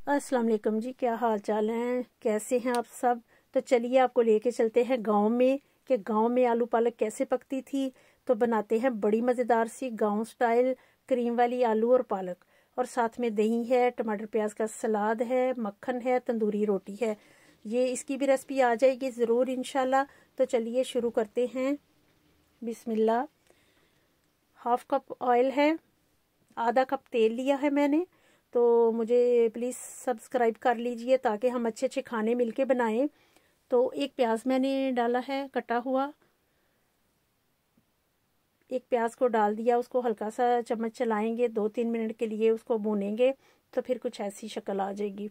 अस्सलाम वालेकुम जी, क्या हाल चाल हैं, कैसे हैं आप सब। तो चलिए आपको लेके चलते हैं गांव में कि गांव में आलू पालक कैसे पकती थी। तो बनाते हैं बड़ी मज़ेदार सी गांव स्टाइल क्रीम वाली आलू और पालक, और साथ में दही है, टमाटर प्याज का सलाद है, मक्खन है, तंदूरी रोटी है। ये इसकी भी रेसिपी आ जाएगी ज़रूर इंशाल्लाह। तो चलिए शुरू करते हैं। बिस्मिल्लाह। हाफ कप ऑयल है, आधा कप तेल लिया है मैंने। तो मुझे प्लीज़ सब्सक्राइब कर लीजिए ताकि हम अच्छे अच्छे खाने मिलके बनाएं। तो एक प्याज मैंने डाला है कटा हुआ, एक प्याज को डाल दिया, उसको हल्का सा चम्मच चलाएंगे, 2-3 मिनट के लिए उसको भूनेंगे तो फिर कुछ ऐसी शक्ल आ जाएगी।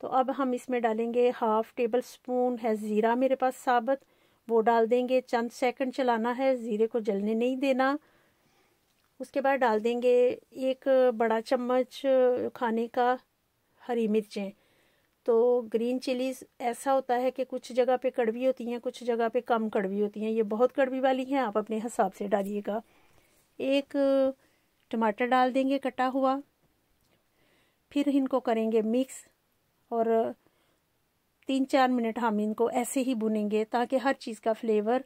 तो अब हम इसमें डालेंगे 1/2 टेबल स्पून है ज़ीरा मेरे पास साबुत, वो डाल देंगे। चंद सेकंड चलाना है, ज़ीरे को जलने नहीं देना। उसके बाद डाल देंगे 1 बड़ा चम्मच खाने का हरी मिर्चें। तो ग्रीन चिलीज़ ऐसा होता है कि कुछ जगह पे कड़वी होती हैं, कुछ जगह पे कम कड़वी होती हैं। ये बहुत कड़वी वाली हैं, आप अपने हिसाब से डालिएगा। 1 टमाटर डाल देंगे कटा हुआ। फिर इनको करेंगे मिक्स और 3-4 मिनट हम इनको ऐसे ही भुनेंगे ताकि हर चीज़ का फ्लेवर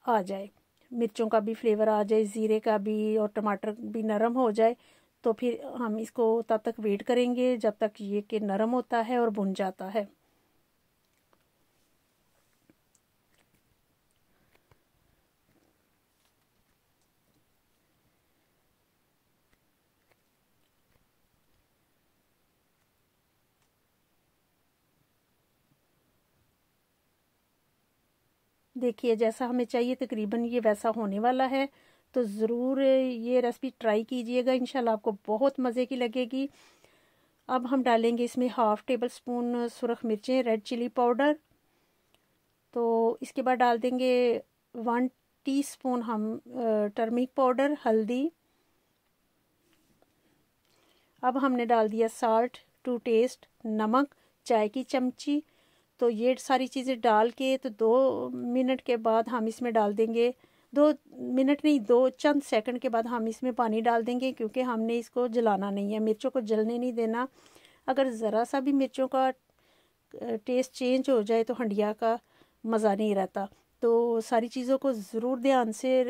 आ जाए, मिर्चों का भी फ्लेवर आ जाए, ज़ीरे का भी, और टमाटर भी नरम हो जाए। तो फिर हम इसको तब तक वेट करेंगे जब तक ये कि नरम होता है और भुन जाता है। देखिए जैसा हमें चाहिए तकरीबन ये वैसा होने वाला है। तो ज़रूर ये रेसिपी ट्राई कीजिएगा, इंशाल्लाह आपको बहुत मज़े की लगेगी। अब हम डालेंगे इसमें 1/2 टेबल स्पून सुरख मिर्चें रेड चिली पाउडर। तो इसके बाद डाल देंगे 1 टीस्पून हम टर्मरिक पाउडर, हल्दी। अब हमने डाल दिया साल्ट टू टेस्ट, नमक चाय की चमची। तो ये सारी चीज़ें डाल के तो 2 मिनट के बाद हम इसमें डाल देंगे, 2 मिनट नहीं, 2 चंद सेकंड के बाद हम इसमें पानी डाल देंगे, क्योंकि हमने इसको जलाना नहीं है, मिर्चों को जलने नहीं देना। अगर ज़रा सा भी मिर्चों का टेस्ट चेंज हो जाए तो हंडिया का मज़ा नहीं रहता। तो सारी चीज़ों को ज़रूर ध्यान से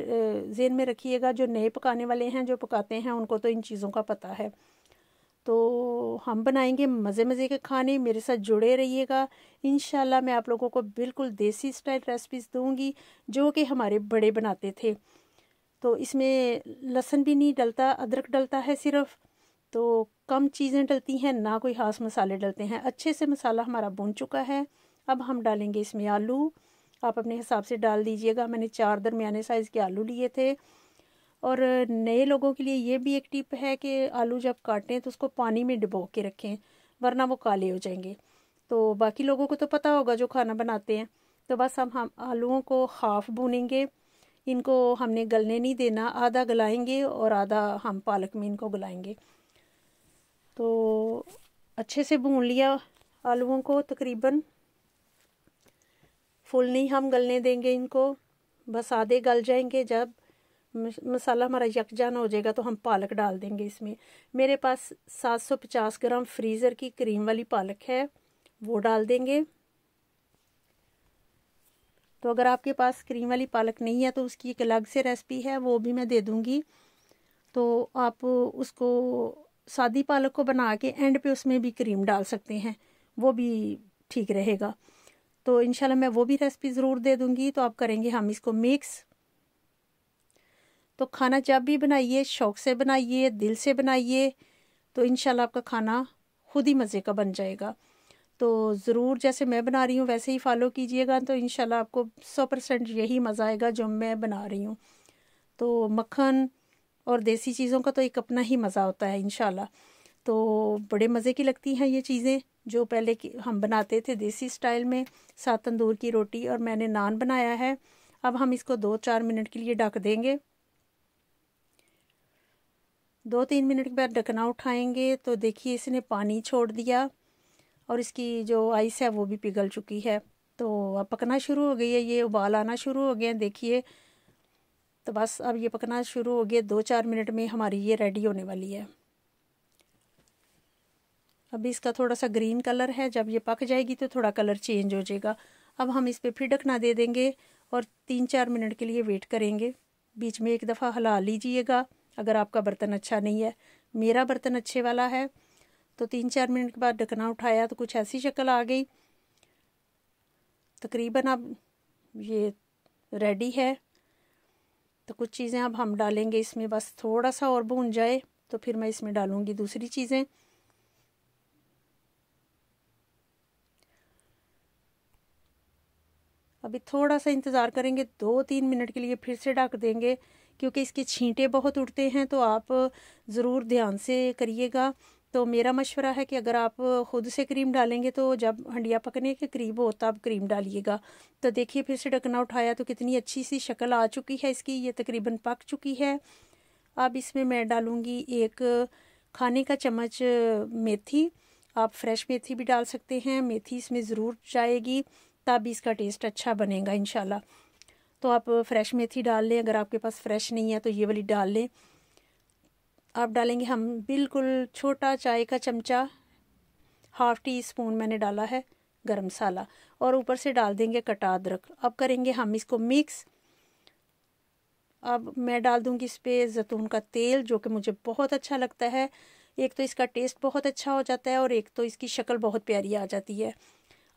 ज़हन में रखिएगा। जो नए पकाने वाले हैं, जो पकाते हैं, उनको तो इन चीज़ों का पता है। तो हम बनाएंगे मज़े मज़े के खाने, मेरे साथ जुड़े रहिएगा। इंशाल्लाह मैं आप लोगों को बिल्कुल देसी स्टाइल रेसिपीज़ दूंगी जो कि हमारे बड़े बनाते थे। तो इसमें लहसुन भी नहीं डलता, अदरक डलता है सिर्फ। तो कम चीज़ें डलती हैं, ना कोई खास मसाले डलते हैं। अच्छे से मसाला हमारा भुन चुका है। अब हम डालेंगे इसमें आलू, आप अपने हिसाब से डाल दीजिएगा। मैंने 4 दरमियाने साइज़ के आलू लिए थे। और नए लोगों के लिए ये भी एक टिप है कि आलू जब काटें तो उसको पानी में डुबो के रखें, वरना वो काले हो जाएंगे। तो बाकी लोगों को तो पता होगा जो खाना बनाते हैं। तो बस हम आलूओं को हाफ भूनेंगे, इनको हमने गलने नहीं देना, आधा गलाएंगे और आधा हम पालक में इनको गलाएंगे। तो अच्छे से भून लिया आलूओं को, तकरीबन फुल नहीं हम गलने देंगे इनको, बस आधे गल जाएंगे। जब मसाला हमारा यकजान हो जाएगा तो हम पालक डाल देंगे इसमें। मेरे पास 750 ग्राम फ्रीज़र की क्रीम वाली पालक है, वो डाल देंगे। तो अगर आपके पास क्रीम वाली पालक नहीं है तो उसकी एक अलग से रेसिपी है, वो भी मैं दे दूँगी। तो आप उसको सादी पालक को बना के एंड पे उसमें भी क्रीम डाल सकते हैं, वो भी ठीक रहेगा। तो इंशाल्लाह मैं वो भी रेसिपी ज़रूर दे दूँगी। तो आप करेंगे हम इसको मिक्स। तो खाना जब भी बनाइए शौक़ से बनाइए, दिल से बनाइए, तो इंशाल्लाह आपका खाना खुद ही मज़े का बन जाएगा। तो ज़रूर जैसे मैं बना रही हूँ वैसे ही फॉलो कीजिएगा, तो इंशाल्लाह आपको 100% यही मज़ा आएगा जो मैं बना रही हूँ। तो मक्खन और देसी चीज़ों का तो एक अपना ही मज़ा होता है इंशाल्लाह। तो बड़े मज़े की लगती हैं ये चीज़ें जो पहले हम बनाते थे देसी स्टाइल में, साथ तंदूर की रोटी, और मैंने नान बनाया है। अब हम इसको 2-4 मिनट के लिए ढक देंगे। 2-3 मिनट के बाद ढकना उठाएंगे तो देखिए इसने पानी छोड़ दिया और इसकी जो आइस है वो भी पिघल चुकी है। तो अब पकना शुरू हो गई है, ये उबाल आना शुरू हो गए हैं, देखिए। तो बस अब ये पकना शुरू हो गया, 2-4 मिनट में हमारी ये रेडी होने वाली है। अभी इसका थोड़ा सा ग्रीन कलर है, जब ये पक जाएगी तो थोड़ा कलर चेंज हो जाएगा। अब हम इस पर फिर ढकना दे देंगे और 3-4 मिनट के लिए वेट करेंगे। बीच में एक दफ़ा हिला लीजिएगा अगर आपका बर्तन अच्छा नहीं है। मेरा बर्तन अच्छे वाला है। तो 3-4 मिनट के बाद ढकना उठाया तो कुछ ऐसी शक्ल आ गई। तकरीबन अब ये रेडी है। तो कुछ चीज़ें अब हम डालेंगे इसमें, बस थोड़ा सा और भून जाए तो फिर मैं इसमें डालूँगी दूसरी चीज़ें। अभी थोड़ा सा इंतज़ार करेंगे, 2-3 मिनट के लिए फिर से ढक देंगे क्योंकि इसके छींटे बहुत उड़ते हैं। तो आप ज़रूर ध्यान से करिएगा। तो मेरा मशवरा है कि अगर आप ख़ुद से क्रीम डालेंगे तो जब हंडिया पकने के करीब हो तब क्रीम डालिएगा। तो देखिए फिर से ढकना उठाया तो कितनी अच्छी सी शक्ल आ चुकी है इसकी, ये तकरीबन पक चुकी है। अब इसमें मैं डालूँगी 1 खाने का चम्मच मेथी। आप फ्रेश मेथी भी डाल सकते हैं, मेथी इसमें ज़रूर जाएगी तब इसका टेस्ट अच्छा बनेगा इंशाल्लाह। तो आप फ्रेश मेथी डाल लें, अगर आपके पास फ्रेश नहीं है तो ये वाली डाल लें। अब डालेंगे हम बिल्कुल छोटा चाय का चमचा, 1/2 टीस्पून मैंने डाला है गरम मसाला, और ऊपर से डाल देंगे कटा अदरक। अब करेंगे हम इसको मिक्स। अब मैं डाल दूँगी इस पर ज़ैतून का तेल, जो कि मुझे बहुत अच्छा लगता है। एक तो इसका टेस्ट बहुत अच्छा हो जाता है और एक तो इसकी शक्ल बहुत प्यारी आ जाती है।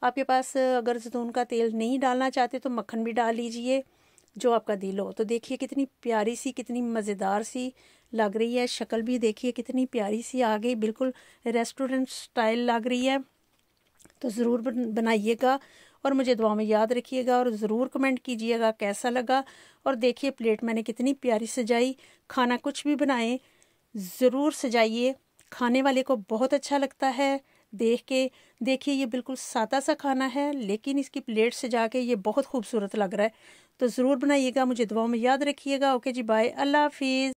आपके पास अगर ज़ैतून का तेल नहीं डालना चाहते तो मक्खन भी डाल लीजिए, जो आपका दिल हो। तो देखिए कितनी प्यारी सी, कितनी मज़ेदार सी लग रही है। शक्ल भी देखिए कितनी प्यारी सी आ गई, बिल्कुल रेस्टोरेंट स्टाइल लग रही है। तो ज़रूर बनाइएगा और मुझे दुआ में याद रखिएगा और ज़रूर कमेंट कीजिएगा कैसा लगा। और देखिए प्लेट मैंने कितनी प्यारी सजाई। खाना कुछ भी बनाएं ज़रूर सजाइए, खाने वाले को बहुत अच्छा लगता है देख के। देखिए ये बिल्कुल सादा सा खाना है लेकिन इसकी प्लेट सजा के ये बहुत खूबसूरत लग रहा है। तो ज़रूर बनाइएगा, मुझे दुआओं में याद रखिएगा। ओके जी, बाय, अल्लाह हाफिज़।